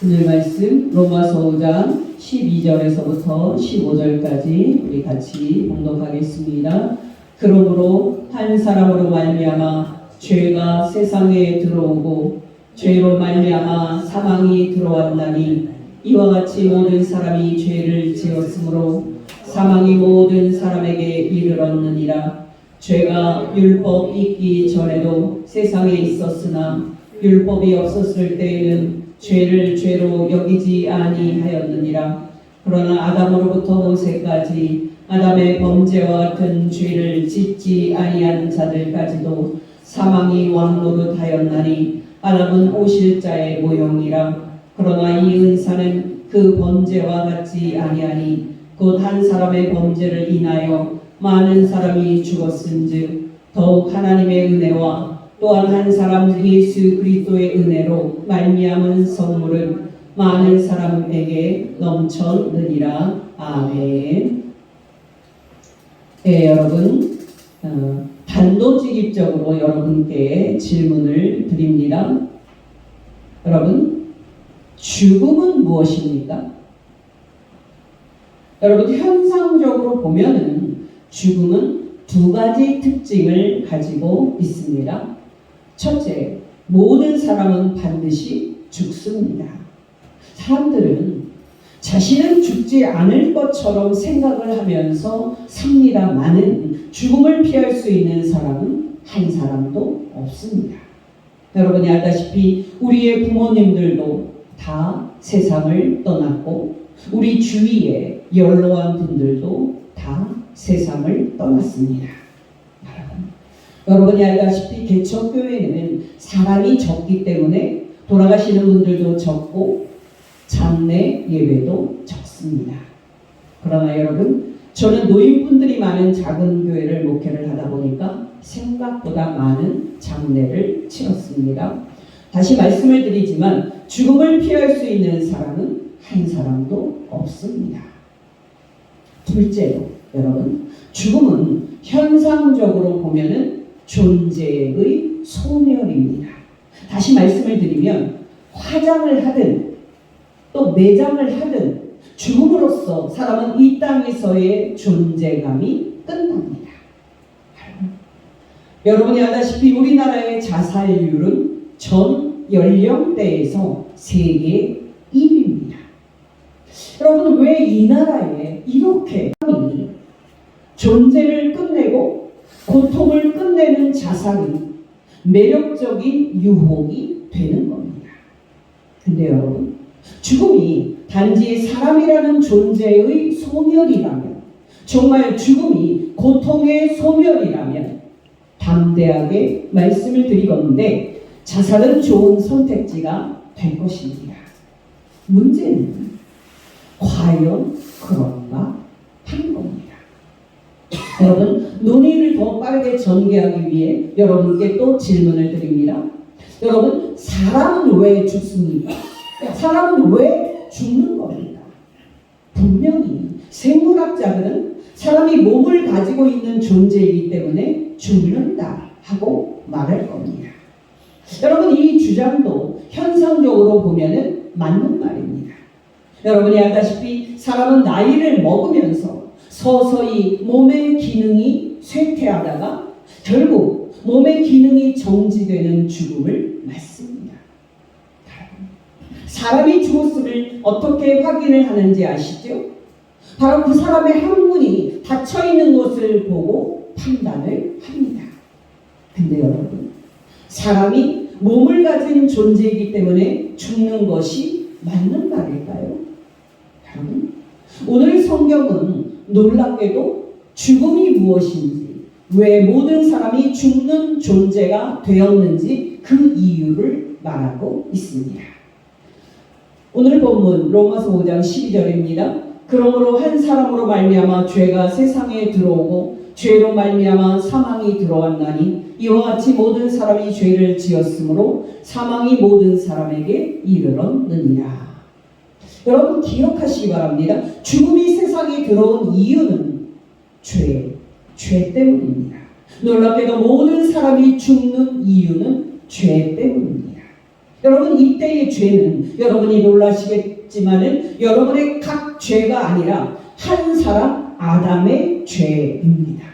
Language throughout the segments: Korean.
오늘 말씀 로마서 5장 12절에서부터 15절까지 우리 같이 봉독하겠습니다. 그러므로 한 사람으로 말미암아 죄가 세상에 들어오고 죄로 말미암아 사망이 들어왔나니 이와 같이 모든 사람이 죄를 지었으므로 사망이 모든 사람에게 이르렀느니라. 죄가 율법 있기 전에도 세상에 있었으나 율법이 없었을 때에는 죄를 죄로 여기지 아니하였느니라. 그러나 아담으로부터 모세까지 아담의 범죄와 같은 죄를 짓지 아니한 자들까지도 사망이 왕노릇하였나니 아담은 오실 자의 모형이라. 그러나 이 은사는 그 범죄와 같지 아니하니 곧 한 사람의 범죄를 인하여 많은 사람이 죽었은즉 더욱 하나님의 은혜와 또한 한 사람 예수 그리스도의 은혜로 말미암은 선물은 많은 사람에게 넘쳤느니라. 아멘. 네, 여러분 단도직입적으로 여러분께 질문을 드립니다. 여러분, 죽음은 무엇입니까? 여러분, 현상적으로 보면은 죽음은 두 가지 특징을 가지고 있습니다. 첫째, 모든 사람은 반드시 죽습니다. 사람들은 자신은 죽지 않을 것처럼 생각을 하면서 삽니다만은 죽음을 피할 수 있는 사람은 한 사람도 없습니다. 여러분이 알다시피 우리의 부모님들도 다 세상을 떠났고 우리 주위에 연로한 분들도 다 세상을 떠났습니다. 여러분이 알다시피 개척교회는 사람이 적기 때문에 돌아가시는 분들도 적고 장례 예배도 적습니다. 그러나 여러분, 저는 노인분들이 많은 작은 교회를 목회를 하다 보니까 생각보다 많은 장례를 치렀습니다. 다시 말씀을 드리지만 죽음을 피할 수 있는 사람은 한 사람도 없습니다. 둘째로 여러분, 죽음은 현상적으로 보면은 존재의 소멸입니다. 다시 말씀을 드리면 화장을 하든 또 매장을 하든 죽음으로써 사람은 이 땅에서의 존재감이 끝납니다. 여러분이 알다시피 우리나라의 자살률은 전 연령대에서 세계 1위입니다. 여러분, 왜 이 나라에 이렇게 존재를 끝내고 고통을 끝내는 자살이 매력적인 유혹이 되는 겁니다. 근데 여러분, 죽음이 단지 사람이라는 존재의 소멸이라면, 정말 죽음이 고통의 소멸이라면 담대하게 말씀을 드리건데 자살은 좋은 선택지가 될 것입니다. 문제는 과연 그런가 하는 겁니다. 여러분, 논의를 더 빠르게 전개하기 위해 여러분께 또 질문을 드립니다. 여러분, 사람은 왜 죽습니까? 사람은 왜 죽는 겁니까? 분명히 생물학자들은 사람이 몸을 가지고 있는 존재이기 때문에 죽는다 하고 말할 겁니다. 여러분, 이 주장도 현상적으로 보면은 맞는 말입니다. 여러분이 알다시피 사람은 나이를 먹으면서 서서히 몸의 기능이 쇠퇴하다가 결국 몸의 기능이 정지되는 죽음을 맞습니다. 사람이 죽었음을 어떻게 확인을 하는지 아시죠? 바로 그 사람의 항문이 닫혀있는 것을 보고 판단을 합니다. 근데 여러분, 사람이 몸을 가진 존재이기 때문에 죽는 것이 맞는 말일까요? 여러분, 오늘 성경은 놀랍게도 죽음이 무엇인지, 왜 모든 사람이 죽는 존재가 되었는지 그 이유를 말하고 있습니다. 오늘 본문 로마서 5장 12절입니다. 그러므로 한 사람으로 말미암아 죄가 세상에 들어오고 죄로 말미암아 사망이 들어왔나니 이와 같이 모든 사람이 죄를 지었으므로 사망이 모든 사람에게 이르렀느니라. 여러분, 기억하시기 바랍니다. 죽음이 세상에 들어온 이유는 죄 때문입니다. 놀랍게도 모든 사람이 죽는 이유는 죄 때문입니다. 여러분, 이때의 죄는 여러분이 놀라시겠지만은 여러분의 각 죄가 아니라 한 사람 아담의 죄입니다.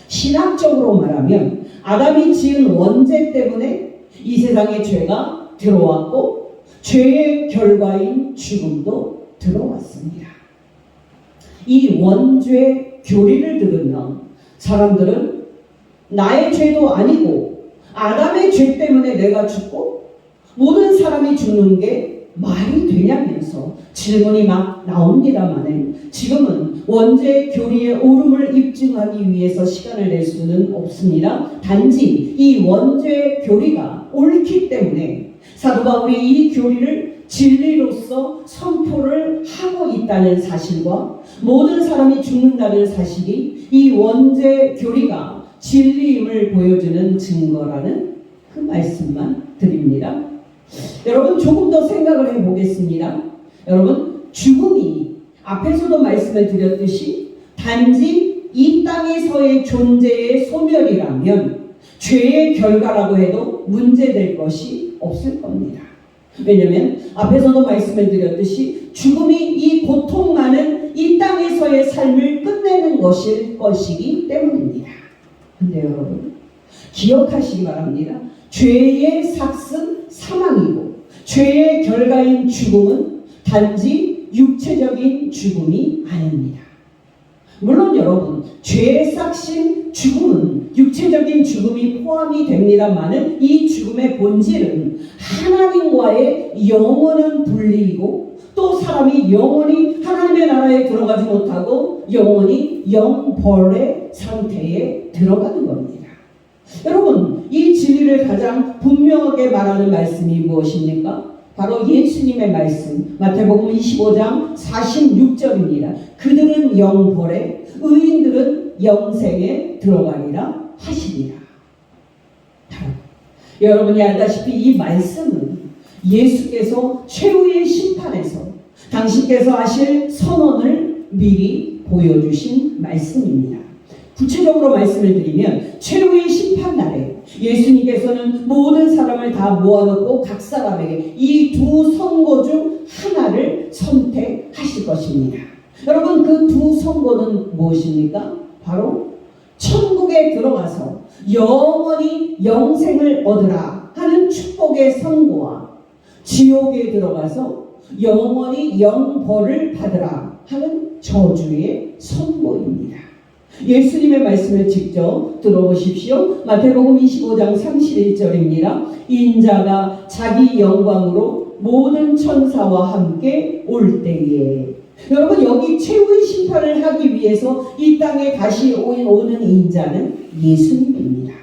신학적으로 말하면 아담이 지은 원죄 때문에 이 세상에 죄가 들어왔고 죄의 결과인 죽음도 들어왔습니다. 이 원죄 교리를 들으면 사람들은 나의 죄도 아니고 아담의 죄 때문에 내가 죽고 모든 사람이 죽는 게 말이 되냐면서 질문이 막 나옵니다만은 지금은 원죄 교리의 옳음을 입증하기 위해서 시간을 낼 수는 없습니다. 단지 이 원죄 교리가 옳기 때문에 사도 바울이 이 교리를 진리로서 선포를 하고 있다는 사실과 모든 사람이 죽는다는 사실이 이 원죄 교리가 진리임을 보여주는 증거라는 그 말씀만 드립니다. 여러분, 조금 더 생각을 해보겠습니다. 여러분, 죽음이 앞에서도 말씀을 드렸듯이 단지 이 땅에서의 존재의 소멸이라면 죄의 결과라고 해도 문제될 것이 없을 겁니다. 왜냐하면 앞에서도 말씀을 드렸듯이 죽음이 이 고통 많은 이 땅에서의 삶을 끝내는 것이기 때문입니다. 근데 여러분, 기억하시기 바랍니다. 죄의 삭은 사망이고 죄의 결과인 죽음은 단지 육체적인 죽음이 아닙니다. 물론 여러분, 죄의 삭신 죽음은 육체적인 죽음이 포함이 됩니다만은 이 죽음의 본질은 하나님과의 영원한 분리이고 또 사람이 영원히 하나님의 나라에 들어가지 못하고 영원히 영벌의 상태에 들어가는 겁니다. 여러분, 이 진리를 가장 분명하게 말하는 말씀이 무엇입니까? 바로 예수님의 말씀, 마태복음 25장 46절입니다. 그들은 영벌에, 의인들은 영생에 들어가리라 하시니라. 여러분이 알다시피 이 말씀은 예수께서 최후의 심판에서 당신께서 하실 선언을 미리 보여주신 말씀입니다. 구체적으로 말씀을 드리면 최후의 심판날에 예수님께서는 모든 사람을 다 모아놓고 각 사람에게 이 두 선고 중 하나를 선택하실 것입니다. 여러분, 그 두 선고는 무엇입니까? 바로 천국에 들어가서 영원히 영생을 얻으라 하는 축복의 선고와 지옥에 들어가서 영원히 영벌을 받으라 하는 저주의 선고입니다. 예수님의 말씀을 직접 들어보십시오. 마태복음 25장 31절입니다. 인자가 자기 영광으로 모든 천사와 함께 올 때에. 여러분, 여기 최후의 심판을 하기 위해서 이 땅에 다시 오는 인자는 예수님입니다.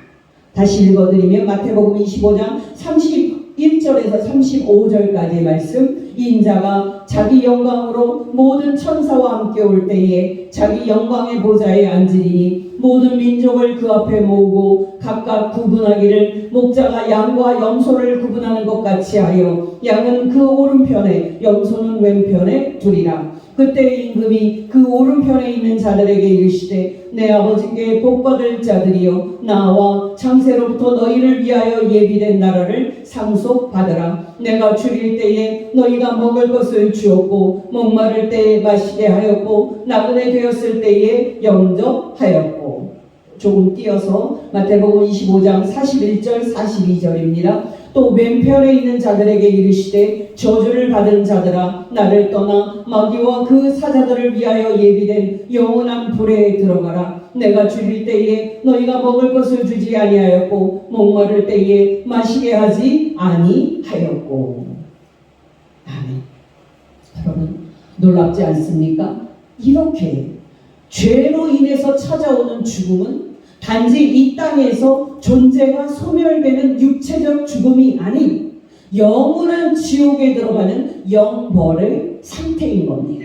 다시 읽어드리면 마태복음 25장 31절에서 35절까지의 말씀. 인자가 자기 영광으로 모든 천사와 함께 올 때에 자기 영광의 보좌에 앉으리니 모든 민족을 그 앞에 모으고 각각 구분하기를 목자가 양과 염소를 구분하는 것 같이 하여 양은 그 오른편에 염소는 왼편에 두리라. 그때 임금이 그 오른편에 있는 자들에게 이르시되 내 아버지께 복받을 자들이여 나와 창세로부터 너희를 위하여 예비된 나라를 상속받으라. 내가 줄일 때에 너희가 먹을 것을 주었고 목마를 때에 마시게 하였고 나그네 되었을 때에 영접하였고. 조금 띄어서 마태복음 25장 41절 42절입니다. 또 왼편에 있는 자들에게 이르시되 저주를 받은 자들아 나를 떠나 마귀와 그 사자들을 위하여 예비된 영원한 불에 들어가라. 내가 줄일 때에 너희가 먹을 것을 주지 아니하였고 목마를 때에 마시게 하지 아니하였고. 아멘. 여러분, 놀랍지 않습니까? 이렇게 죄로 인해서 찾아오는 죽음은 단지 이 땅에서 존재가 소멸되는 육체적 죽음이 아닌 영원한 지옥에 들어가는 영벌의 상태인 겁니다.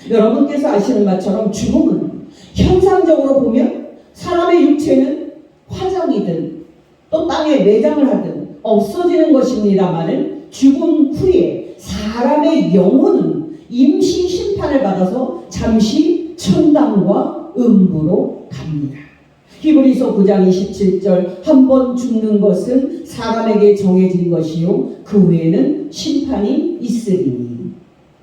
여러분께서 아시는 것처럼 죽음은 현상적으로 보면 사람의 육체는 화장이든 또 땅에 내장을 하든 없어지는 것입니다마는 죽음 후에 사람의 영혼은 임시 심판을 받아서 잠시 천당과 음부로 갑니다. 히브리서 9장 27절 한 번 죽는 것은 사람에게 정해진 것이요 그 후에는 심판이 있으리니.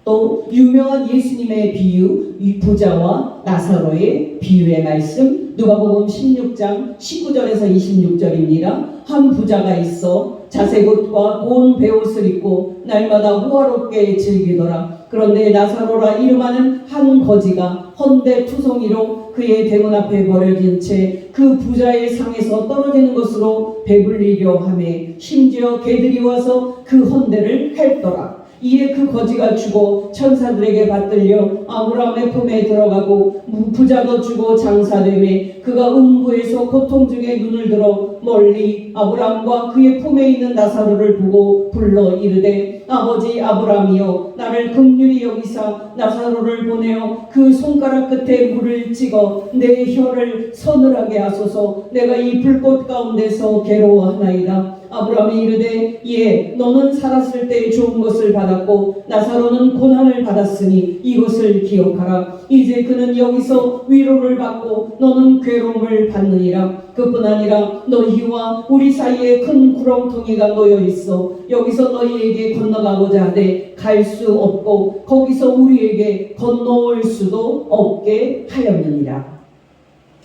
또 유명한 예수님의 비유 부자와 나사로의 비유의 말씀 누가복음 16장 19절에서 26절입니다. 한 부자가 있어 자색옷과 고운 베옷을 입고 날마다 호화롭게 즐기더라. 그런데 나사로라 이름하는 한 거지가 헌데 투성이로 그의 대문 앞에 버려진 채 그 부자의 상에서 떨어지는 것으로 배불리려 하매 심지어 개들이 와서 그 헌데를 핥더라. 이에 그 거지가 죽어 천사들에게 받들려 아브라함의 품에 들어가고 부자도 죽어 장사되매 그가 음부에서 고통 중에 눈을 들어 멀리 아브라함과 그의 품에 있는 나사로를 보고 불러 이르되 아버지 아브라함이여 나를 긍휼히 여기사 나사로를 보내어 그 손가락 끝에 물을 찍어 내 혀를 서늘하게 하소서. 내가 이 불꽃 가운데서 괴로워하나이다. 아브라함이 이르되 예 너는 살았을 때 좋은 것을 받았고 나사로는 고난을 받았으니 이것을 기억하라. 이제 그는 여기서 위로를 받고 너는 괴로움을 받느니라. 그뿐 아니라 너희와 우리 사이에 큰 구렁텅이가 놓여 있어 여기서 너희에게 건너가고자 하되 갈 수 없고 거기서 우리에게 건너올 수도 없게 하였느니라.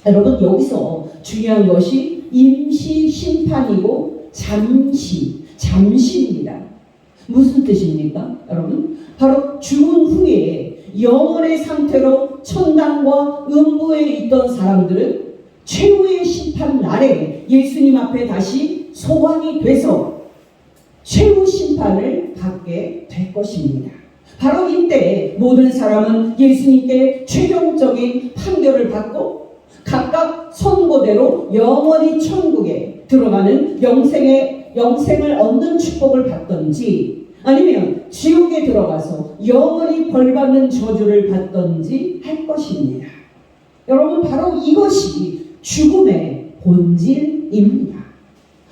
여러분 여기서 중요한 것이 임시 심판이고 잠시입니다. 무슨 뜻입니까? 여러분 바로 죽은 후에 영원의 상태로 천당과 음부에 있던 사람들은 최후의 심판 날에 예수님 앞에 다시 소환이 돼서 최후 심판을 받게 될 것입니다. 바로 이때 모든 사람은 예수님께 최종적인 판결을 받고 각각 선고대로 영원히 천국에 들어가는 영생을 얻는 축복을 받든지 아니면 지옥에 들어가서 영원히 벌받는 저주를 받든지 할 것입니다. 여러분 바로 이것이 죽음의 본질입니다.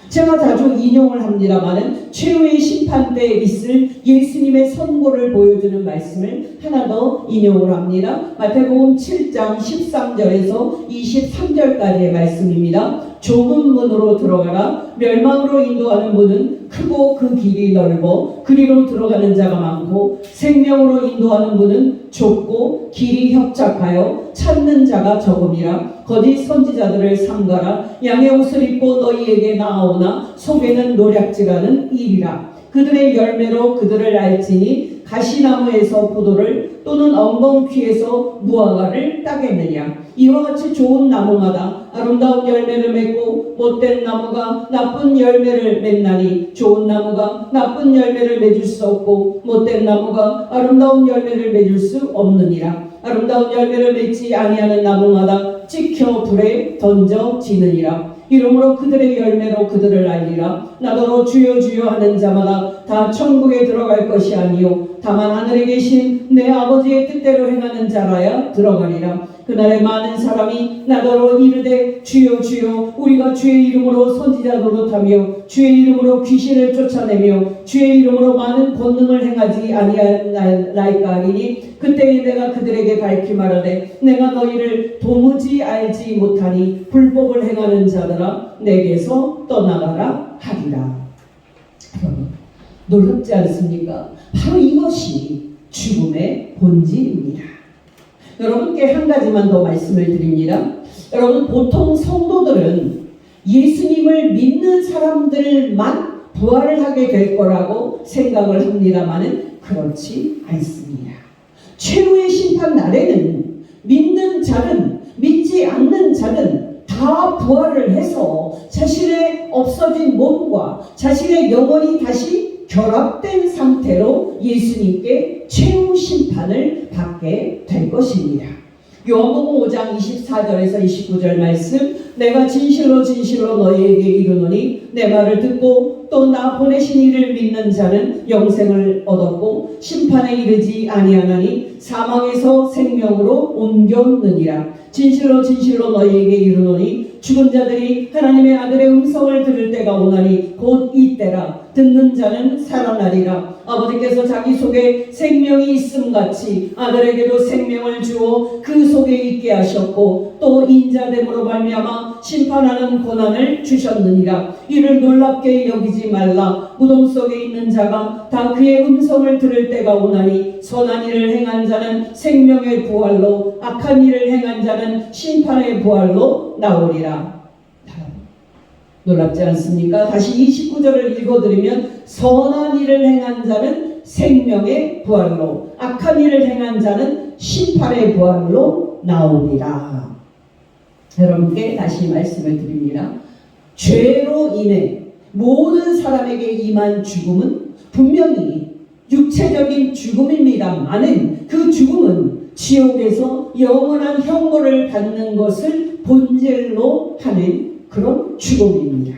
제가 자주 인용을 합니다마는 최후의 심판 때에 있을 예수님의 선고를 보여주는 말씀을 하나 더 인용을 합니다. 마태복음 7장 13절에서 23절까지의 말씀입니다. 좁은 문으로 들어가라. 멸망으로 인도하는 문은 크고 그 길이 넓어 그리로 들어가는 자가 많고 생명으로 인도하는 문은 좁고 길이 협착하여 찾는 자가 적음이라. 거짓 선지자들을 삼가라. 양의 옷을 입고 너희에게 나아오나 속에는 노략질하는 일이라. 그들의 열매로 그들을 알지니 가시나무에서 포도를 또는 엉겅퀴에서 무화과를 따겠느냐. 이와 같이 좋은 나무마다 아름다운 열매를 맺고 못된 나무가 나쁜 열매를 맺나니 좋은 나무가 나쁜 열매를 맺을 수 없고 못된 나무가 아름다운 열매를 맺을 수 없느니라. 아름다운 열매를 맺지 아니하는 나무마다 찍혀 불에 던져지느니라. 이러므로 그들의 열매로 그들을 알리라. 나더러 주여 주여 하는 자마다 다 천국에 들어갈 것이 아니요 다만 하늘에 계신 내 아버지의 뜻대로 행하는 자라야 들어가리라. 그날에 많은 사람이 나더러 이르되 주여 주여 우리가 주의 이름으로 선지자 노릇하며 주의 이름으로 귀신을 쫓아내며 주의 이름으로 많은 권능을 행하지 아니하나이까 하리니 그때에 내가 그들에게 밝히 말하되 내가 너희를 도무지 알지 못하니 불법을 행하는 자들아 내게서 떠나가라 하리라. 놀랍지 않습니까? 바로 이것이 죽음의 본질입니다. 여러분께 한 가지만 더 말씀을 드립니다. 여러분 보통 성도들은 예수님을 믿는 사람들만 부활을 하게 될 거라고 생각을 합니다마는 그렇지 않습니다. 최후의 심판 날에는 믿는 자든 믿지 않는 자든 다 부활을 해서 자신의 없어진 몸과 자신의 영혼이 다시 결합된 상태로 예수님께 최후 심판을 받게 될 것입니다. 요한복음 5장 24절에서 29절 말씀 내가 진실로 진실로 너희에게 이르노니 내 말을 듣고 또 나 보내신 이를 믿는 자는 영생을 얻었고 심판에 이르지 아니하나니 사망에서 생명으로 옮겼느니라. 진실로 진실로 너희에게 이르노니 죽은 자들이 하나님의 아들의 음성을 들을 때가 오나니 곧 이때라. 듣는 자는 살아나리라. 아버지께서 자기 속에 생명이 있음같이 아들에게도 생명을 주어 그 속에 있게 하셨고 또 인자됨으로 말미암아 심판하는 고난을 주셨느니라. 이를 놀랍게 여기지 말라. 무덤 속에 있는 자가 다 그의 음성을 들을 때가 오나니 선한 일을 행한 자는 생명의 부활로 악한 일을 행한 자는 심판의 부활로 나오리라. 놀랍지 않습니까? 다시 29절을 읽어드리면 선한 일을 행한 자는 생명의 부활로 악한 일을 행한 자는 심판의 부활로 나오리라. 여러분께 다시 말씀을 드립니다. 죄로 인해 모든 사람에게 임한 죽음은 분명히 육체적인 죽음입니다만은 그 죽음은 지옥에서 영원한 형벌을 받는 것을 본질로 하는 그런 죽음입니다.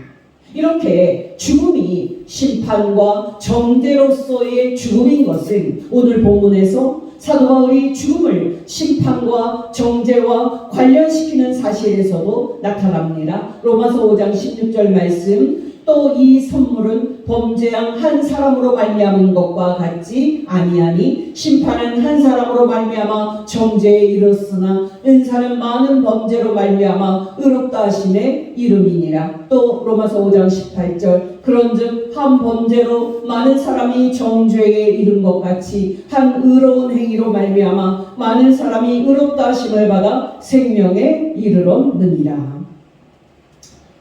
이렇게 죽음이 심판과 정죄로서의 죽음인 것은 오늘 본문에서 사도 바울이 죽음을 심판과 정죄와 관련시키는 사실에서도 나타납니다. 로마서 5장 16절 말씀, 또 이 선물은 범죄한 한 사람으로 말미암은 것과 같지 아니하니 심판은 한 사람으로 말미암아 정죄에 이르렀으나 은사는 많은 범죄로 말미암아 의롭다 하심에 이름이니라. 또 로마서 5장 18절, 그런즉 한 범죄로 많은 사람이 정죄에 이른 것 같이 한 의로운 행위로 말미암아 많은 사람이 의롭다 하심을 받아 생명에 이르렀느니라.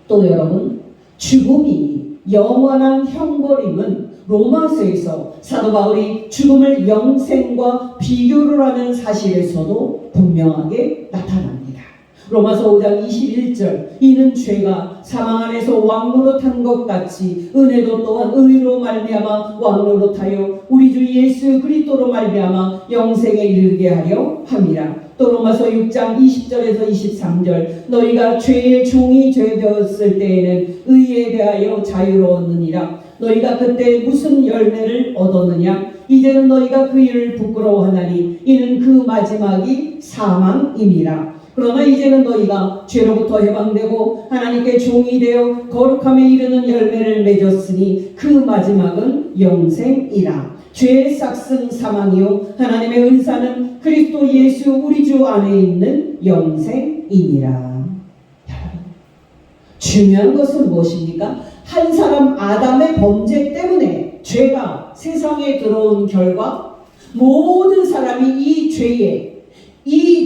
또 여러분, 죽음이 영원한 형벌임은 로마서에서 사도 바울이 죽음을 영생과 비교를 하는 사실에서도 분명하게 나타납니다. 로마서 5장 21절, 이는 죄가 사망 안에서 왕노릇한 것 같이 은혜도 또한 의로 말미암아 왕노릇하여 우리 주 예수 그리스도로 말미암아 영생에 이르게 하려 함이라. 또 로마서 6장 20절에서 23절, 너희가 죄의 종이 되었을 때에는 의에 대하여 자유로웠느니라. 너희가 그때 무슨 열매를 얻었느냐? 이제는 너희가 그 일을 부끄러워하나니 이는 그 마지막이 사망임이라. 그러나 이제는 너희가 죄로부터 해방되고 하나님께 종이 되어 거룩함에 이르는 열매를 맺었으니 그 마지막은 영생이라. 죄의 싹은 사망이요 하나님의 은사는 그리스도 예수 우리 주 안에 있는 영생이니라. 중요한 것은 무엇입니까? 한 사람 아담의 범죄 때문에 죄가 세상에 들어온 결과 모든 사람이 이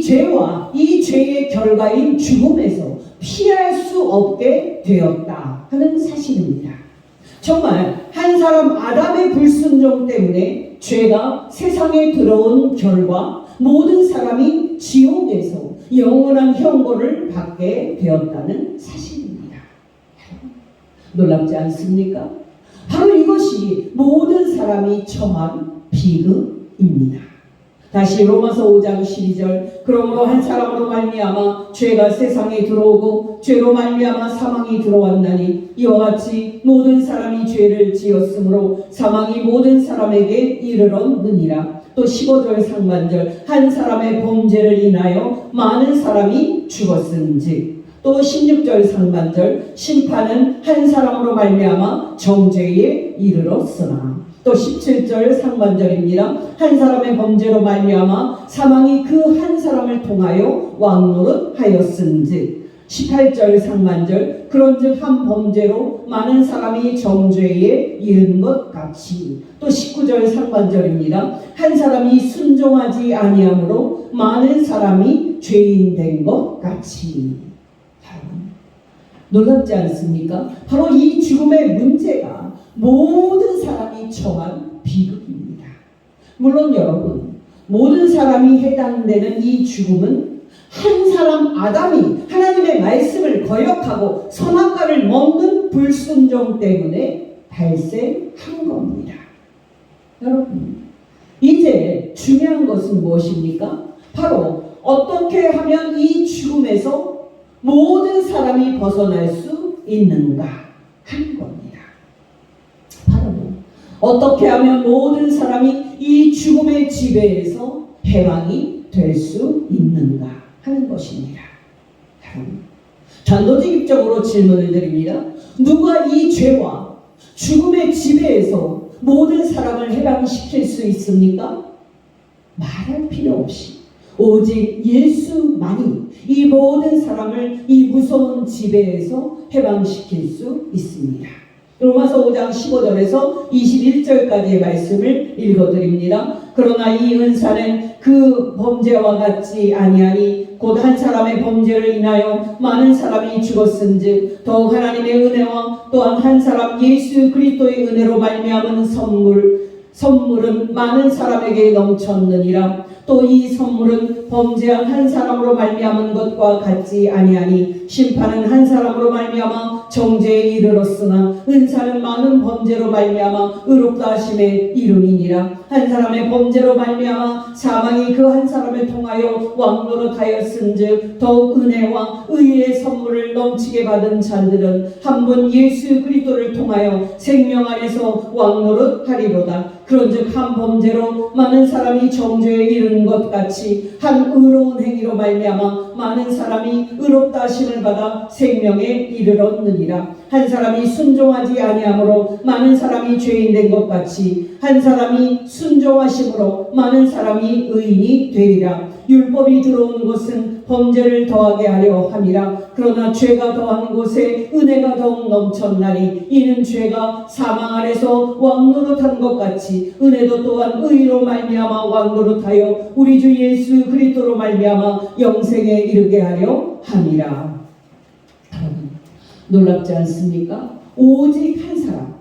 죄와 이 죄의 결과인 죽음에서 피할 수 없게 되었다 하는 사실입니다. 정말 한 사람 아담의 불순종 때문에 죄가 세상에 들어온 결과 모든 사람이 지옥에서 영원한 형벌을 받게 되었다는 사실입니다. 놀랍지 않습니까? 바로 이것이 모든 사람이 처한 비극입니다. 다시 로마서 5장 12절, 그러므로 한 사람으로 말미암아 죄가 세상에 들어오고 죄로 말미암아 사망이 들어왔나니 이와 같이 모든 사람이 죄를 지었으므로 사망이 모든 사람에게 이르렀느니라. 또 15절 상반절, 한 사람의 범죄를 인하여 많은 사람이 죽었은즉. 또 16절 상반절, 심판은 한 사람으로 말미암아 정죄에 이르렀으나. 또 17절 상반절입니다. 한 사람의 범죄로 말미암아 사망이 그 한 사람을 통하여 왕노릇하였은즉. 18절 상반절, 그런즉 한 범죄로 많은 사람이 정죄에 이른 것 같이. 또 19절 상반절입니다. 한 사람이 순종하지 아니함으로 많은 사람이 죄인 된 것 같이. 놀랍지 않습니까? 바로 이 죽음의 문제가 모든 사람이 처한 비극입니다. 물론 여러분, 모든 사람이 해당되는 이 죽음은 한 사람 아담이 하나님의 말씀을 거역하고 선악과를 먹는 불순종 때문에 발생한 겁니다. 여러분, 이제 중요한 것은 무엇입니까? 바로 어떻게 하면 이 죽음에서 모든 사람이 벗어날 수 있는가 하는 겁니다. 바로 어떻게 하면 모든 사람이 이 죽음의 지배에서 해방이 될 수 있는가 하는 것입니다. 단도직입적으로 질문을 드립니다. 누가 이 죄와 죽음의 지배에서 모든 사람을 해방시킬 수 있습니까? 말할 필요 없이 오직 예수만이 이 모든 사람을 이 무서운 지배에서 해방시킬 수 있습니다. 로마서 5장 15절에서 21절까지의 말씀을 읽어드립니다. 그러나 이 은사는 그 범죄와 같지 아니하니 곧 한 사람의 범죄를 인하여 많은 사람이 죽었은즉 더욱 하나님의 은혜와 또한 한 사람 예수 그리스도의 은혜로 말미암은 선물은 많은 사람에게 넘쳤느니라. 또 이 선물은 범죄한 한 사람으로 말미암은 것과 같지 아니하니 심판은 한 사람으로 말미암아 정죄에 이르렀으나 은사는 많은 범죄로 말미암아 의롭다 하심에 이르니니라. 한 사람의 범죄로 말미암아 사망이 그 한 사람을 통하여 왕노릇하였은즉 더욱 은혜와 의의 선물을 넘치게 받은 자들은 한 분 예수 그리스도를 통하여 생명 안에서 왕노릇하리로다. 그런즉 한 범죄로 많은 사람이 정죄에 이르는 것 같이 한 의로운 행위로 말미암아 많은 사람이 의롭다 하심을 받아 생명에 이르렀느니라. 한 사람이 순종하지 아니함으로 많은 사람이 죄인 된 것 같이 한 사람이 순종하심으로 많은 사람이 의인이 되리라. 율법이 들어온 것은 범죄를 더하게 하려 함이라. 그러나 죄가 더한 곳에 은혜가 더욱 넘쳤나니 이는 죄가 사망 안에서 왕노릇한 것 같이 은혜도 또한 의로 말미암아 왕노릇하여 우리 주 예수 그리스도로 말미암아 영생에 이르게 하려 함이라. 놀랍지 않습니까? 오직 한 사람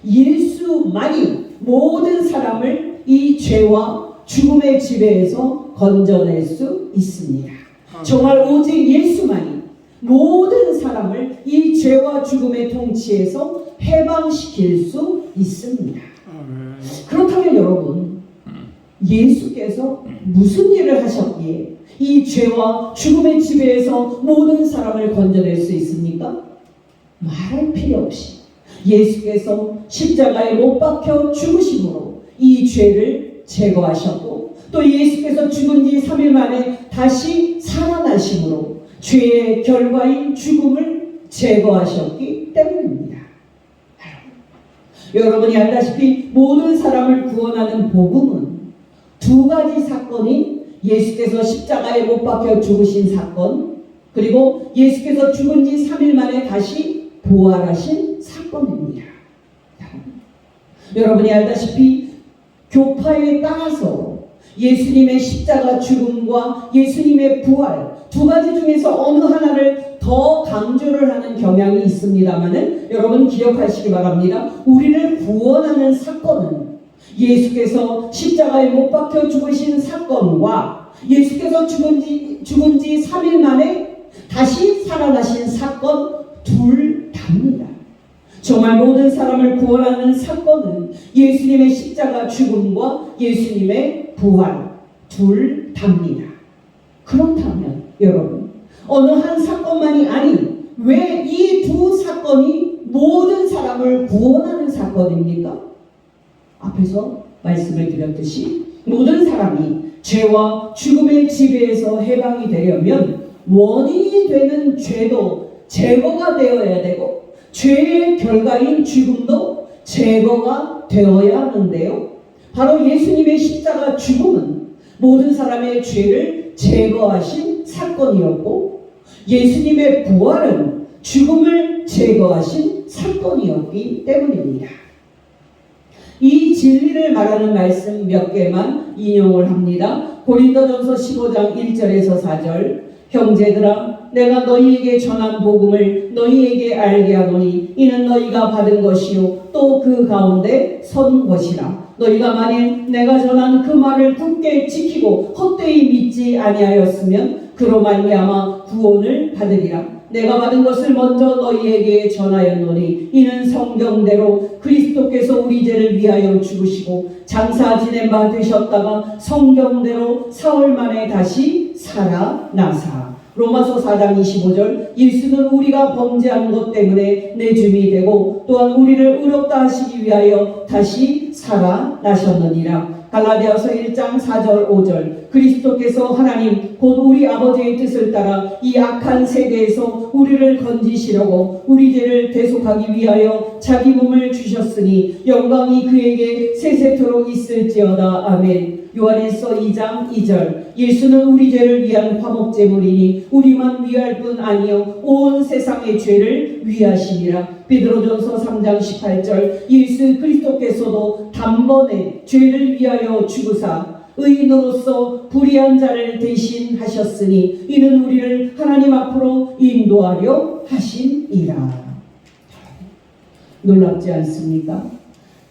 예수만이 모든 사람을 이 죄와 죽음의 지배에서 건져낼 수 있습니다. 정말 오직 예수만이 모든 사람을 이 죄와 죽음의 통치에서 해방시킬 수 있습니다. 그렇다면 여러분, 예수께서 무슨 일을 하셨기에 이 죄와 죽음의 지배에서 모든 사람을 건져낼 수 있습니까? 말할 필요 없이 예수께서 십자가에 못 박혀 죽으심으로 이 죄를 제거하셨고 또 예수께서 죽은 지 3일 만에 다시 살아나심으로 죄의 결과인 죽음을 제거하셨기 때문입니다. 여러분이 알다시피 모든 사람을 구원하는 복음은 두 가지 사건인 예수께서 십자가에 못 박혀 죽으신 사건 그리고 예수께서 죽은 지 3일 만에 다시 부활하신 사건입니다. 여러분이 알다시피 교파에 따라서 예수님의 십자가 죽음과 예수님의 부활 두 가지 중에서 어느 하나를 더 강조를 하는 경향이 있습니다만은 여러분 기억하시기 바랍니다. 우리를 구원하는 사건은 예수께서 십자가에 못 박혀 죽으신 사건과 예수께서 죽은 지 3일 만에 다시 살아나신 사건 둘 다입니다. 정말 모든 사람을 구원하는 사건은 예수님의 십자가 죽음과 예수님의 부활 둘 다입니다. 그렇다면 여러분 어느 한 사건만이 아닌 왜 이 두 사건이 모든 사람을 구원하는 사건입니까? 앞에서 말씀을 드렸듯이 모든 사람이 죄와 죽음의 지배에서 해방이 되려면 원인이 되는 죄도 제거가 되어야 되고 죄의 결과인 죽음도 제거가 되어야 하는데요. 바로 예수님의 십자가 죽음은 모든 사람의 죄를 제거하신 사건이었고 예수님의 부활은 죽음을 제거하신 사건이었기 때문입니다. 이 진리를 말하는 말씀 몇 개만 인용을 합니다. 고린도전서 15장 1절에서 4절 형제들아 내가 너희에게 전한 복음을 너희에게 알게 하노니 이는 너희가 받은 것이요 또 그 가운데 선 것이라. 너희가 만일 내가 전한 그 말을 굳게 지키고 헛되이 믿지 아니하였으면 그로 말미암아 구원을 받으리라. 내가 받은 것을 먼저 너희에게 전하였노니 이는 성경대로 그리스도께서 우리 죄를 위하여 죽으시고 장사 지낸 바 되셨다가 성경대로 사흘 만에 다시 살아나사. 로마서 4장 25절 예수는 우리가 범죄한 것 때문에 내줌이 되고 또한 우리를 의롭다 하시기 위하여 다시 살아나셨느니라. 갈라디아서 1장 4절 5절 그리스도께서 하나님 곧 우리 아버지의 뜻을 따라 이 악한 세대에서 우리를 건지시려고 우리 죄를 대속하기 위하여 자기 몸을 주셨으니 영광이 그에게 세세토록 있을지어다. 아멘. 요한일서 2장 2절 예수는 우리 죄를 위한 화목제물이니 우리만 위할 뿐 아니요 온 세상의 죄를 위하시니라. 베드로전서 3장 18절 예수 그리스도께서도 단번에 죄를 위하여 죽으사 의인으로서 불의한 자를 대신하셨으니 이는 우리를 하나님 앞으로 인도하려 하심이라. 놀랍지 않습니까?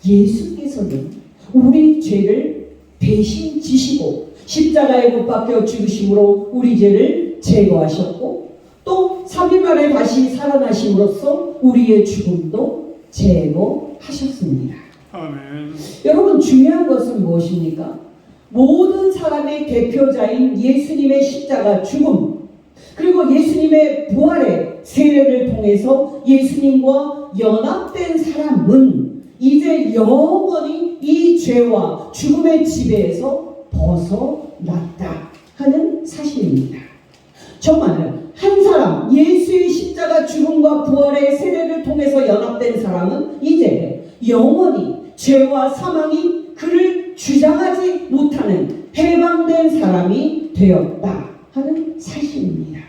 예수께서는 우리 죄를 대신 지시고 십자가에 못 박혀 죽으심으로 우리 죄를 제거하셨고 또 3일 만에 다시 살아나심으로써 우리의 죽음도 제거하셨습니다. 아멘. 여러분 중요한 것은 무엇입니까? 모든 사람의 대표자인 예수님의 십자가 죽음 그리고 예수님의 부활의 세례를 통해서 예수님과 연합된 사람은 이제 영원히 이 죄와 죽음의 지배에서 벗어났다 하는 사실입니다. 정말 한 사람 예수의 십자가 죽음과 부활의 세례를 통해서 연합된 사람은 이제 영원히 죄와 사망이 그를 주장하지 못하는 해방된 사람이 되었다 하는 사실입니다.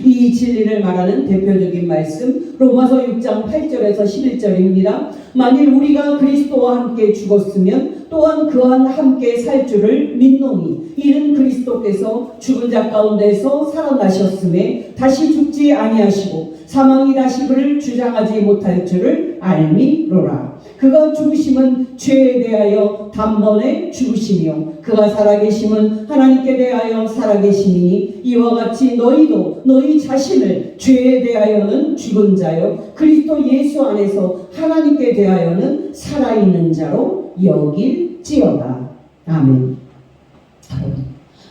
이 진리를 말하는 대표적인 말씀 로마서 6장 8절에서 11절입니다. 만일 우리가 그리스도와 함께 죽었으면 또한 그와 함께 살 줄을 믿노니 이는 그리스도께서 죽은 자 가운데서 살아나셨음에 다시 죽지 아니하시고 사망이 다시 그를 주장하지 못할 줄을 알미로라. 그가 죽으심은 죄에 대하여 단번에 죽으시며 그가 살아계심은 하나님께 대하여 살아계심이니 이와 같이 너희도 너희 자신을 죄에 대하여는 죽은 자요 그리스도 예수 안에서 하나님께 대하여는 살아있는 자로 여길지어다. 아멘. 여러분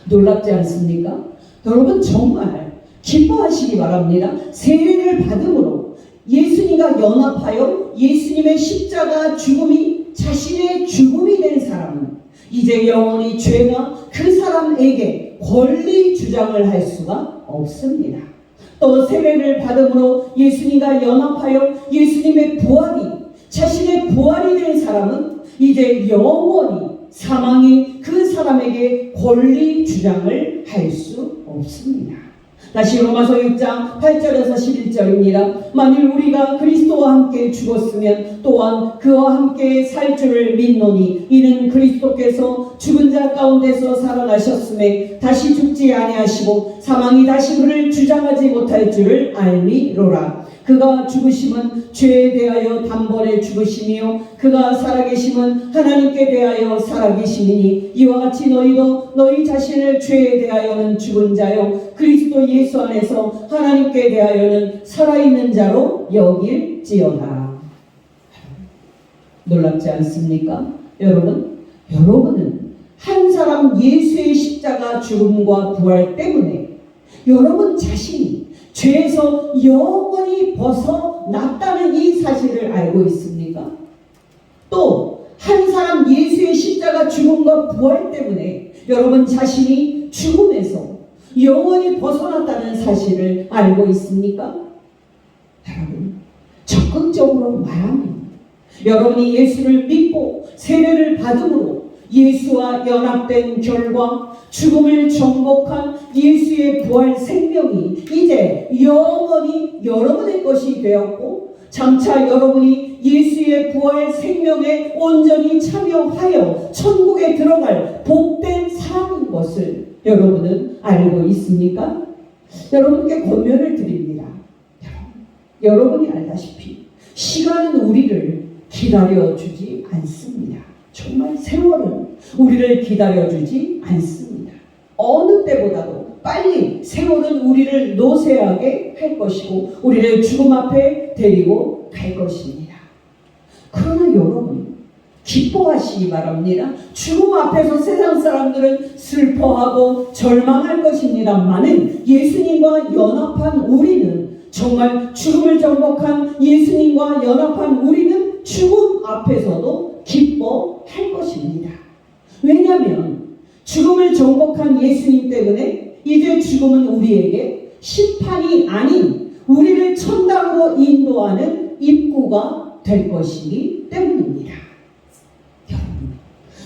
놀랍지 않습니까? 여러분 정말 기뻐하시기 바랍니다. 세례를 받음으로 예수님과 연합하여 예수님의 십자가 죽음이 자신의 죽음이 된 사람은 이제 영원히 죄가 그 사람에게 권리 주장을 할 수가 없습니다. 또 세례를 받음으로 예수님과 연합하여 예수님의 부활이 자신의 부활이 된 사람은 이제 영원히 사망이 그 사람에게 권리 주장을 할 수 없습니다. 다시 로마서 6장 8절에서 11절입니다. 만일 우리가 그리스도와 함께 죽었으면 또한 그와 함께 살 줄을 믿노니 이는 그리스도께서 죽은 자 가운데서 살아나셨음에 다시 죽지 아니하시고 사망이 다시 그를 주장하지 못할 줄을 알미로라. 그가 죽으심은 죄에 대하여 단번에 죽으시며 그가 살아계심은 하나님께 대하여 살아계심이니 이와 같이 너희도 너희 자신을 죄에 대하여는 죽은 자요 그리스도 예수 안에서 하나님께 대하여는 살아있는 자로 여길지어다. 놀랍지 않습니까? 여러분은 한 사람 예수의 십자가 죽음과 부활 때문에 여러분 자신이 죄에서 영원히 벗어났다는 이 사실을 알고 있습니까? 또 한 사람 예수의 십자가 죽음과 부활 때문에 여러분 자신이 죽음에서 영원히 벗어났다는 사실을 알고 있습니까? 여러분 적극적으로 말하면 여러분이 예수를 믿고 세례를 받음으로 예수와 연합된 결과 죽음을 정복한 예수의 부활 생명이 이제 영원히 여러분의 것이 되었고 장차 여러분이 예수의 부활 생명에 온전히 참여하여 천국에 들어갈 복된 사람인 것을 여러분은 알고 있습니까? 여러분께 권면을 드립니다. 여러분이 알다시피 시간은 우리를 기다려주지 않습니다. 정말 세월은 우리를 기다려주지 않습니다. 어느 때보다도 빨리 세월은 우리를 노쇠하게 할 것이고 우리를 죽음 앞에 데리고 갈 것입니다. 그러나 여러분 기뻐하시기 바랍니다. 죽음 앞에서 세상 사람들은 슬퍼하고 절망할 것입니다만은 예수님과 연합한 우리는 정말 죽음을 정복한 예수님과 연합한 우리는 죽음 앞에서도 기뻐할 것입니다. 왜냐하면 죽음을 정복한 예수님 때문에 이제 죽음은 우리에게 심판이 아닌 우리를 천당으로 인도하는 입구가 될 것이기 때문입니다. 여러분,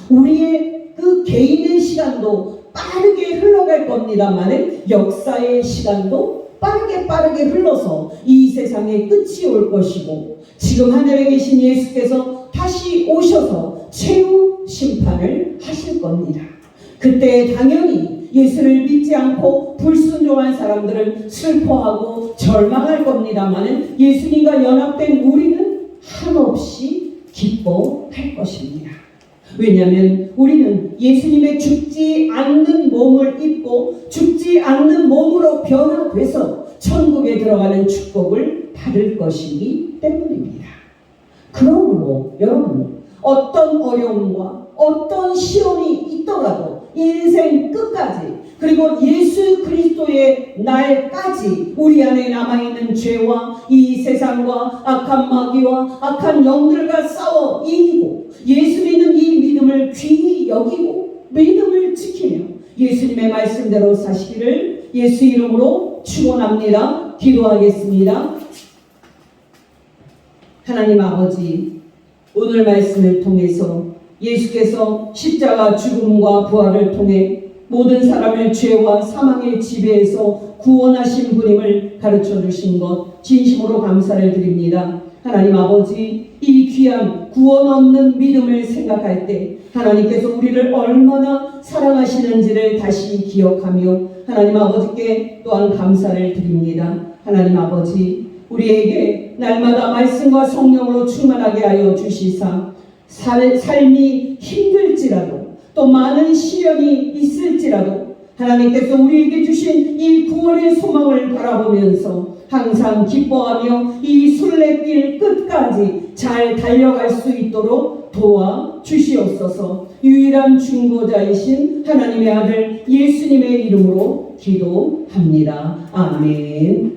우리의 그 개인의 시간도 빠르게 흘러갈 겁니다만 역사의 시간도 빠르게 흘러서 이 세상에 끝이 올 것이고, 지금 하늘에 계신 예수께서 다시 오셔서 최후 심판을 하실 겁니다. 그때 당연히 예수를 믿지 않고 불순종한 사람들은 슬퍼하고 절망할 겁니다만 예수님과 연합된 우리는 한없이 기뻐할 것입니다. 왜냐하면 우리는 예수님의 죽지 않는 몸을 입고 죽지 않는 몸으로 변화돼서 천국에 들어가는 축복을 받을 것이기 때문입니다. 그러므로 여러분, 어떤 어려움과 어떤 시험이 있더라도 인생 끝까지, 그리고 예수 그리스도의 날까지 우리 안에 남아있는 죄와 이 세상과 악한 마귀와 악한 영들과 싸워 이기고 예수 믿는 이 믿음을 귀히 여기고 믿음을 지키며 예수님의 말씀대로 사시기를 예수 이름으로 축원합니다. 기도하겠습니다. 하나님 아버지, 오늘 말씀을 통해서 예수께서 십자가 죽음과 부활을 통해 모든 사람을 죄와 사망의 지배에서 구원하신 분임을 가르쳐 주신 것 진심으로 감사를 드립니다. 하나님 아버지, 이 귀한 구원 얻는 믿음을 생각할 때 하나님께서 우리를 얼마나 사랑하시는지를 다시 기억하며 하나님 아버지께 또한 감사를 드립니다. 하나님 아버지, 우리에게 날마다 말씀과 성령으로 충만하게 하여 주시사 삶이 힘들지라도 또 많은 시련이 있을지라도 하나님께서 우리에게 주신 이 구원의 소망을 바라보면서 항상 기뻐하며 이 순례길 끝까지 잘 달려갈 수 있도록 도와주시옵소서. 유일한 중보자이신 하나님의 아들 예수님의 이름으로 기도합니다. 아멘.